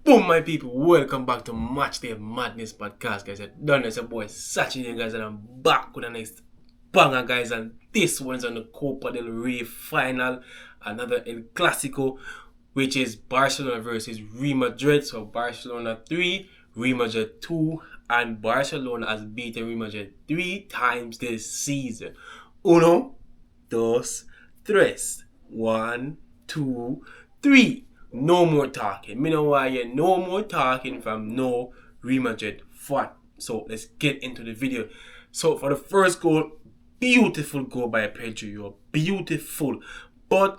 Boom, my people, welcome back to Match Day Madness podcast, guys. I done as a boy Sachin here, guys, and I'm back with the next banger, guys. And this one's on the Copa del Rey final, another El Clasico, which is Barcelona versus Real Madrid. So Barcelona 3, Real Madrid 2, and Barcelona has beaten Real Madrid 3 times this season. Uno, dos, tres. 1, 2, 3. No more talking. Me know why you no more talking from no Real Madrid fan. So let's get into the video. So for the first goal, beautiful goal by Pedro. Beautiful. But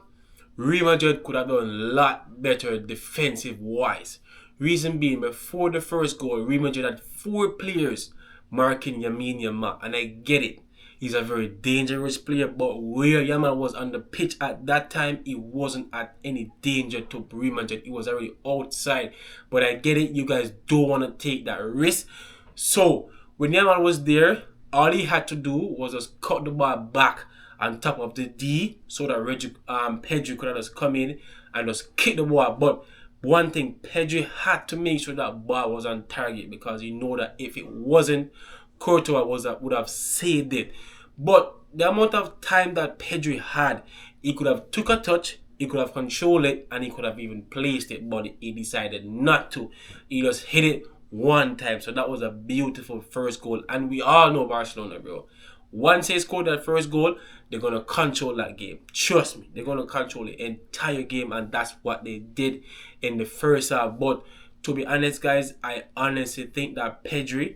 Real Madrid could have done a lot better defensive wise. Reason being, before the first goal, Real Madrid had 4 players marking Lamine Yamal. And I get it. He's a very dangerous player, but where Yamal was on the pitch at that time, he wasn't at any danger to Real Madrid. He was already outside. But I get it, you guys don't want to take that risk. So, when Yamal was there, all he had to do was just cut the ball back on top of the D so that Pedro could have just come in and just kick the ball. But one thing, Pedro had to make sure that ball was on target because you know that if it wasn't, Courtois would have saved it. But the amount of time that Pedro had, he could have took a touch, he could have controlled it, and he could have even placed it, but he decided not to. He just hit it one time. So that was a beautiful first goal. And we all know Barcelona, bro. Once they scored that first goal, they're going to control that game. Trust me, they're going to control the entire game, and that's what they did in the first half. But to be honest, guys, I honestly think that Pedro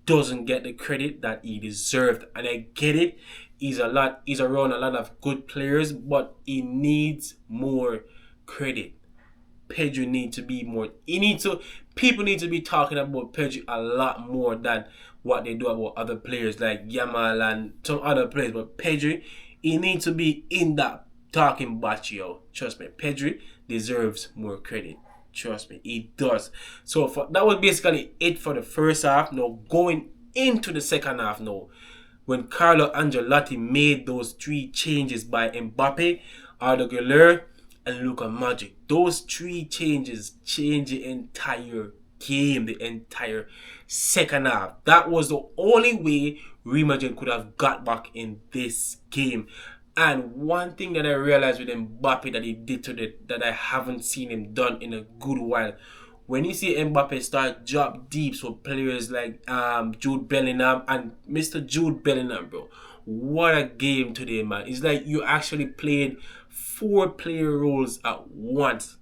doesn't get the credit that he deserved, and I get it. He's around a lot of good players, but he needs more credit. Pedro needs to be more. People need to be talking about Pedro a lot more than what they do about other players like Yamal and some other players. But Pedro, he needs to be in that talking box, yo. Trust me, Pedro deserves more credit. Trust me, he does. So that was basically it for the first half. Now going into the second half now, when Carlo Ancelotti made those 3 changes by Mbappe, Arda Güler, and Luka Modric. Those 3 changes changed the entire game, the entire second half. That was the only way Real Madrid could have got back in this game. And one thing that I realized with Mbappe that he did that I haven't seen him done in a good while. When you see Mbappe start drop deep, so players like Jude Bellingham and Mr. Jude Bellingham, bro. What a game today, man. It's like you actually played 4 player roles at once.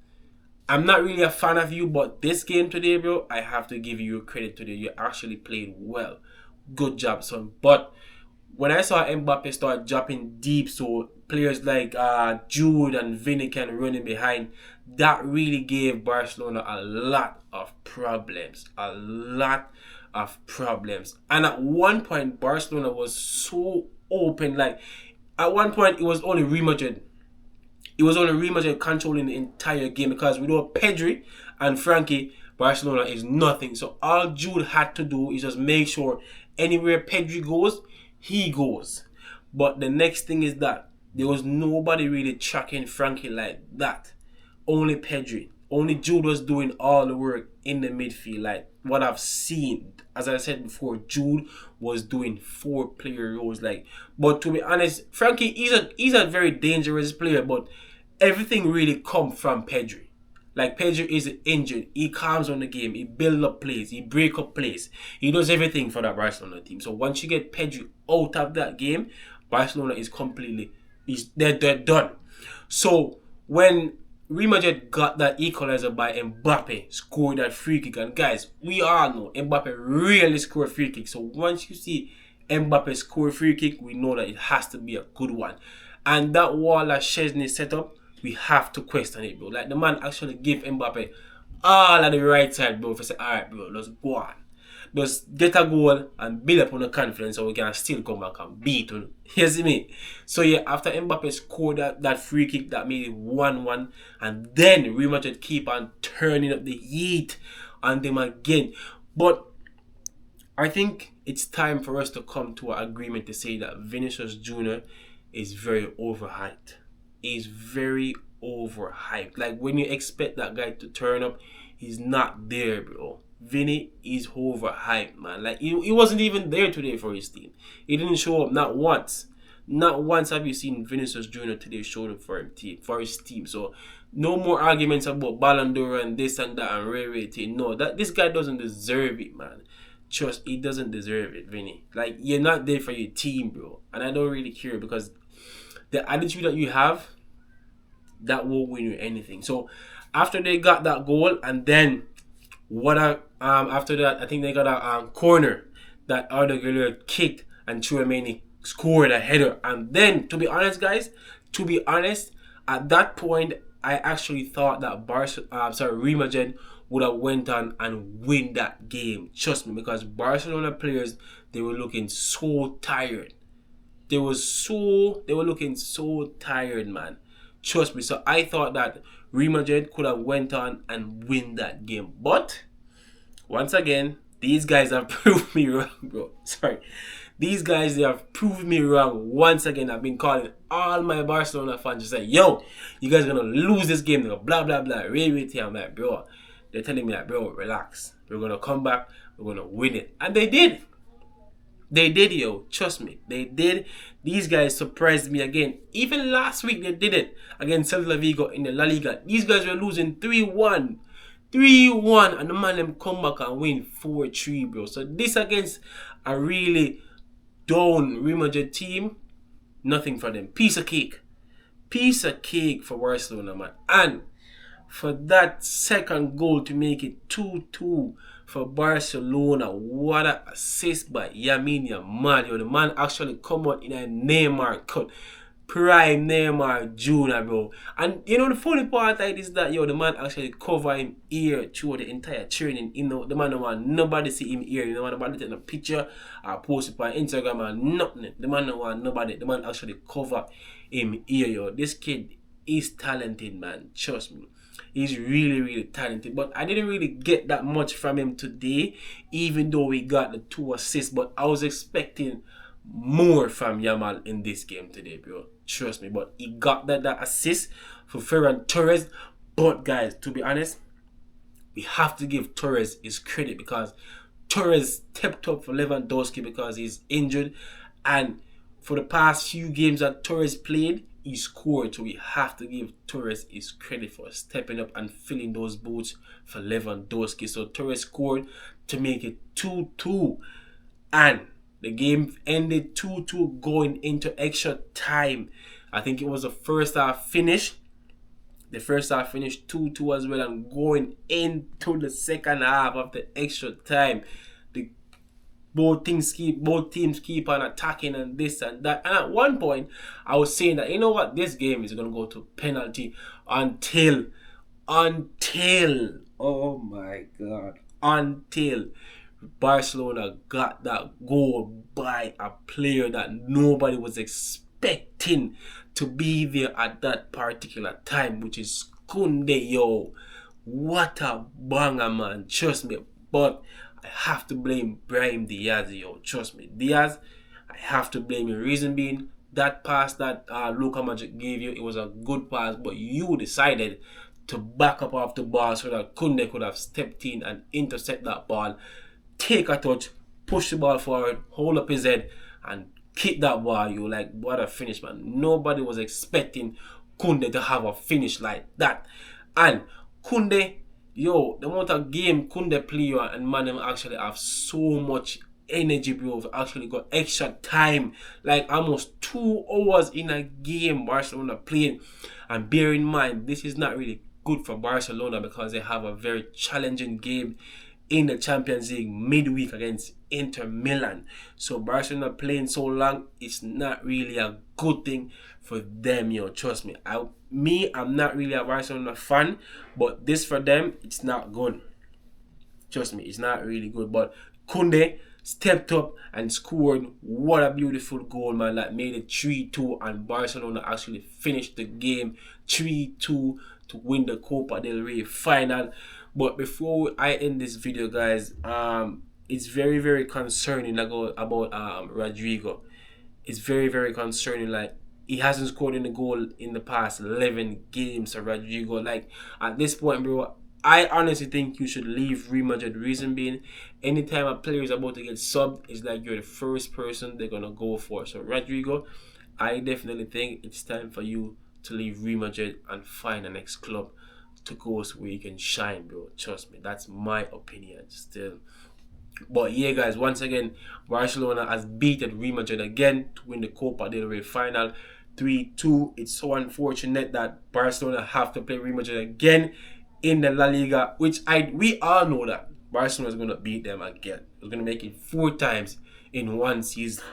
I'm not really a fan of you, but this game today, bro, I have to give you credit today. You actually played well. Good job, son. But when I saw Mbappe start dropping deep, so players like Jude and Vinny can run in behind, that really gave Barcelona a lot of problems. And at one point, Barcelona was so open. Like, at one point, it was only Real Madrid. It was only Real Madrid controlling the entire game because we know Pedro and Frankie, Barcelona is nothing. So all Jude had to do is just make sure anywhere Pedro goes, he goes. But the next thing is that there was nobody really tracking Frankie like that. Only Pedro. Only Jude was doing all the work in the midfield. Like what I've seen. As I said before, Jude was doing 4 player roles. But to be honest, Frankie, he's a very dangerous player, but everything really come from Pedro. Like Pedro is an engine. He calms on the game. He builds up plays. He breaks up plays. He does everything for that Barcelona team. So once you get Pedro out of that game, Barcelona is they're done. So when Real Madrid got that equalizer by Mbappe, scored that free kick, and guys, we all know Mbappe really scored free kick. So once you see Mbappe score free kick, we know that it has to be a good one. And that wall that Szczesny set up, we have to question it, bro. Like, the man actually give Mbappe all at the right side, bro. If I say, alright, bro, let's go on. Just get a goal and build up on the confidence so we can still come back and beat him. You see me? So, yeah, after Mbappe scored that free kick that made it 1-1, and then Real Madrid keep on turning up the heat on them again. But I think it's time for us to come to an agreement to say that Vinicius Jr. is very overhyped. He's very overhyped. Like, when you expect that guy to turn up, he's not there, bro. Vinny is overhyped, man. Like, he wasn't even there today for his team. He didn't show up not once. Not once have you seen Vinicius Jr. today showing up for his team. So, no more arguments about Ballon d'Or and this and that and Ray team. No, this guy doesn't deserve it, man. Trust, he doesn't deserve it, Vinny. Like, you're not there for your team, bro. And I don't really care because the attitude that you have, that won't win you anything. So, after they got that goal, and then after that, I think they got a corner that Arda Güler kicked, and Tchouaméni scored a header. And then, to be honest, guys, at that point, I actually thought that Real Madrid would have went on and win that game. Trust me, because Barcelona players, they were looking so tired. They were looking so tired, man. Trust me. So I thought that Real Madrid could have went on and win that game. But once again, these guys have proved me wrong, bro. Sorry. These guys, they have proved me wrong once again. I've been calling all my Barcelona fans to say, yo, you guys are going to lose this game. They're blah, blah, blah. I'm like, bro. They're telling me that, bro, relax. We're going to come back. We're going to win it. And they did. They did, yo. Trust me. They did. These guys surprised me again. Even last week, they did it against Celta Vigo in the La Liga. These guys were losing 3-1. 3-1. And the man them come back and win 4-3, bro. So this against a really down Real Madrid team, nothing for them. Piece of cake. Piece of cake for Barcelona, man. And for that second goal to make it 2-2 for Barcelona, what an assist by Lamine Yamal. The man actually come out in a Neymar cut. Prime Neymar Jr., bro. And the funny part of it is that the man actually cover him ear through the entire training. The man don't want nobody see him ear. The man don't want to take a picture or post it on Instagram or nothing. The man don't want nobody. The man actually cover him ear, yo. This kid is talented, man. Trust me. He's really, really talented. But I didn't really get that much from him today, even though we got the 2 assists. But I was expecting more from Yamal in this game today, bro. Trust me. But he got that assist for Ferran Torres. But guys, to be honest, we have to give Torres his credit because Torres stepped up for Lewandowski because he's injured. And for the past few games that Torres played, he scored. So we have to give Torres his credit for stepping up and filling those boots for Lewandowski. So Torres scored to make it 2-2. And the game ended 2-2 going into extra time. I think it was the first half finish. The first half finished 2-2 as well. And going into the second half of the extra time, both teams keep on attacking and this and that. And at one point, I was saying that, you know what, this game is going to go to penalty until, oh my God, until Barcelona got that goal by a player that nobody was expecting to be there at that particular time, which is Koundé, yo. What a banger, man. Trust me. But I have to blame Brahim Diaz, yo. Trust me. Diaz, I have to blame him. Reason being, that pass that Luka Modric gave you, it was a good pass, but you decided to back up off the ball so that Koundé could have stepped in and intercept that ball, take a touch, push the ball forward, hold up his head, and kick that ball, yo. Like, what a finish, man. Nobody was expecting Koundé to have a finish like that. And Koundé, yo, the amount of game Koundé play and man, them actually have so much energy, bro. We've actually got extra time, like almost 2 hours in a game Barcelona playing. And bear in mind, this is not really good for Barcelona because they have a very challenging game in the Champions League midweek against Inter Milan. So Barcelona playing so long, it's not really a good thing for them, yo. Trust me. I'm not really a Barcelona fan, but this for them, it's not good. Trust me, it's not really good. But Koundé stepped up and scored. What a beautiful goal, man. That made it 3-2, and Barcelona actually finished the game 3-2 to win the Copa del Rey final. But before I end this video, guys, it's very, very concerning about Rodrigo. It's very, very concerning. Like, he hasn't scored in a goal in the past 11 games. So Rodrigo, like, at this point, bro, I honestly think you should leave Real Madrid. Reason being, anytime a player is about to get subbed, it's like you're the first person they're gonna go for. So Rodrigo, I definitely think it's time for you to leave Real Madrid and find the next club to go where you can shine, bro. Trust me, that's my opinion still. But yeah, guys, once again, Barcelona has beaten Real Madrid again to win the Copa del Rey final 3-2. It's so unfortunate that Barcelona have to play Real Madrid again in the La Liga, which we all know that Barcelona is going to beat them again. They're going to make it 4 times in one season.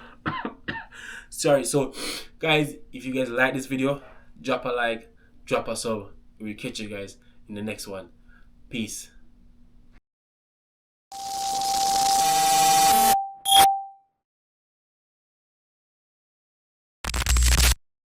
Sorry. So, guys, if you guys like this video, drop a like, drop a sub. We'll catch you guys in the next one. Peace.